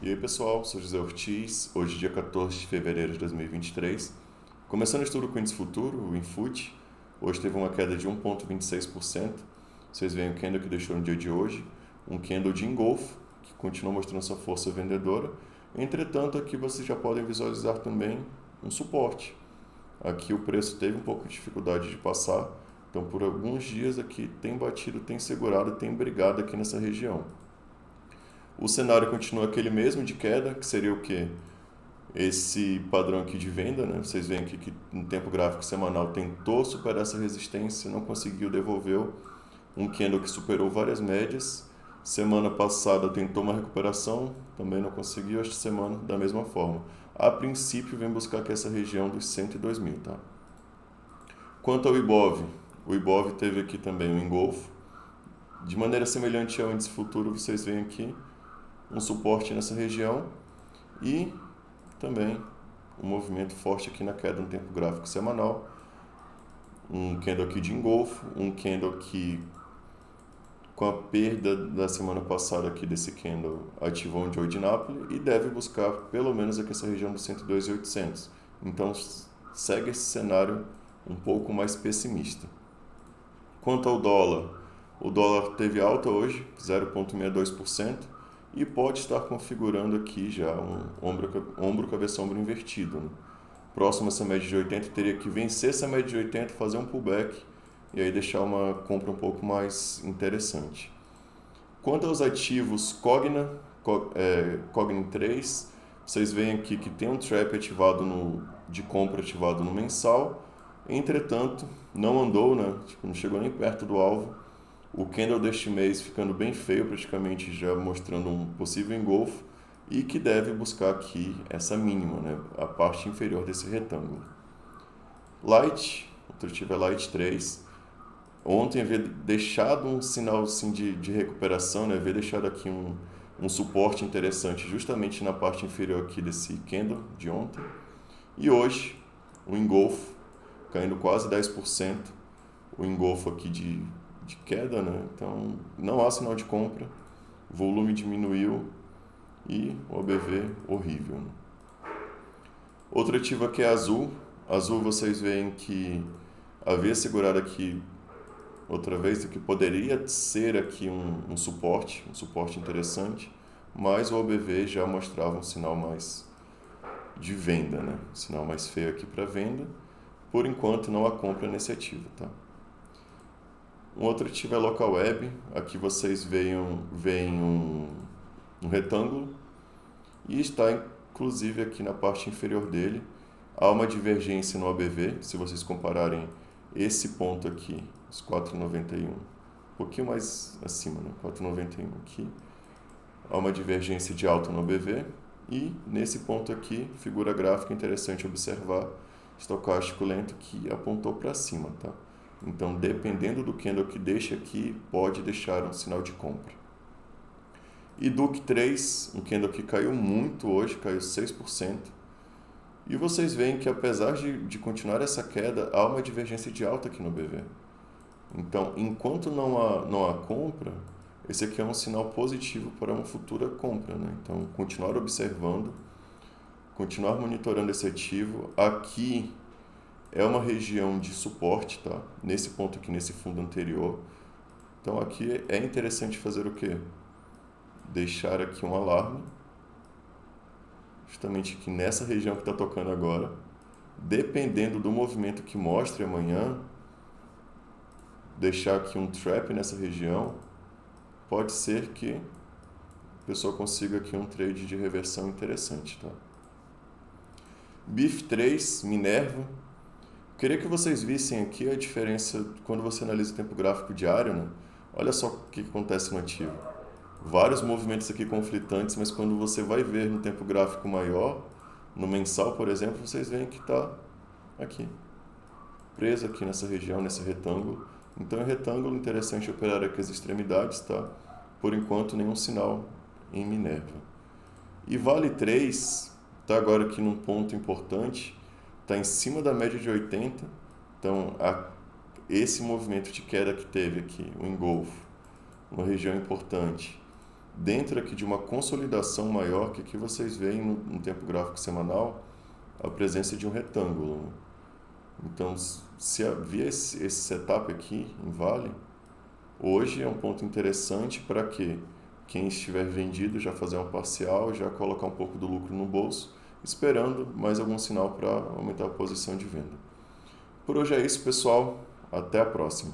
E aí pessoal, sou José Ortiz, hoje dia 14 de fevereiro de 2023. Começando o estudo com o índice futuro, o Infut, hoje teve uma queda de 1,26%. Vocês veem o candle que deixou no dia de hoje, um candle de engolfo, que continua mostrando sua força vendedora. Entretanto, aqui vocês já podem visualizar também um suporte. Aqui o preço teve um pouco de dificuldade de passar, então por alguns dias aqui tem batido, tem segurado, tem brigado aqui nessa região. O cenário continua aquele mesmo de queda, que seria o quê? Esse padrão aqui de venda, né? Vocês veem aqui que no tempo gráfico semanal tentou superar essa resistência, não conseguiu, devolveu. Um candle que superou várias médias. Semana passada tentou uma recuperação, também não conseguiu. Esta semana da mesma forma. A princípio vem buscar aqui essa região dos 102 mil, tá? Quanto ao Ibov, o Ibov teve aqui também um engolfo. De maneira semelhante ao índice futuro, vocês veem aqui um suporte nessa região e também um movimento forte aqui na queda no tempo gráfico semanal, um candle aqui de engolfo, um candle que com a perda da semana passada aqui desse candle ativou um Joy de Napoli e deve buscar pelo menos aqui essa região dos 102.800. Então segue esse cenário um pouco mais pessimista. Quanto ao dólar, o dólar teve alta hoje, 0,62%. E pode estar configurando aqui já um ombro cabeça ombro invertido. Né? Próximo a essa média de 80, teria que vencer essa média de 80, fazer um pullback e aí deixar uma compra um pouco mais interessante. Quanto aos ativos Cogna 3, vocês veem aqui que tem um trap ativado de compra ativado no mensal, entretanto não andou, né? Não chegou nem perto do alvo. O candle deste mês ficando bem feio, praticamente já mostrando um possível engolfo e que deve buscar aqui essa mínima, né? A parte inferior desse retângulo. Light, outro tipo é Light 3. Ontem havia deixado um sinal assim, de recuperação, né? Havia deixado aqui um suporte interessante justamente na parte inferior aqui desse candle de ontem. E hoje, o engolfo, caindo quase 10%. O engolfo aqui de queda, né? Então não há sinal de compra, o volume diminuiu e o ABV horrível. Né? Outro ativo aqui é Azul. Azul vocês veem que havia segurado aqui outra vez, que poderia ser aqui um suporte interessante, mas o ABV já mostrava um sinal mais de venda, né? Um sinal mais feio aqui para venda. Por enquanto não há compra nesse ativo, tá? Um outro ativo é Local Web. Aqui vocês veem um retângulo e está inclusive aqui na parte inferior dele. Há uma divergência no ABV, se vocês compararem esse ponto aqui, os 4,91, um pouquinho mais acima, né? 4,91 aqui. Há uma divergência de alta no ABV e nesse ponto aqui, figura gráfica interessante observar, estocástico lento que apontou para cima, tá? Então, dependendo do candle que deixa aqui, pode deixar um sinal de compra. E Duke 3, um candle que caiu muito hoje, caiu 6%. E vocês veem que apesar de continuar essa queda, há uma divergência de alta aqui no BV. Então, enquanto não há compra, esse aqui é um sinal positivo para uma futura compra. Né? Então, continuar observando, continuar monitorando esse ativo. Aqui é uma região de suporte, tá? Nesse ponto aqui, nesse fundo anterior. Então aqui é interessante fazer o quê? Deixar aqui um alarme, justamente aqui nessa região que está tocando agora. Dependendo do movimento que mostre amanhã, deixar aqui um trap nessa região, pode ser que a pessoa consiga aqui um trade de reversão interessante, tá? BIF 3, Minerva. Queria que vocês vissem aqui a diferença quando você analisa o tempo gráfico diário, né? Olha só o que acontece no ativo. Vários movimentos aqui conflitantes, mas quando você vai ver no tempo gráfico maior, no mensal, por exemplo, vocês veem que está aqui, preso aqui nessa região, nesse retângulo. Então, em retângulo, interessante operar aqui as extremidades, tá? Por enquanto, nenhum sinal em Minerva. E Vale 3 está agora aqui num ponto importante, está em cima da média de 80, então esse movimento de queda que teve aqui, o engolfo, uma região importante, dentro aqui de uma consolidação maior, que aqui vocês veem no tempo gráfico semanal a presença de um retângulo, né? Então, se havia esse setup aqui em vale, hoje é um ponto interessante para que quem estiver vendido já fazer uma parcial, já colocar um pouco do lucro no bolso, esperando mais algum sinal para aumentar a posição de venda. Por hoje é isso, pessoal. Até a próxima.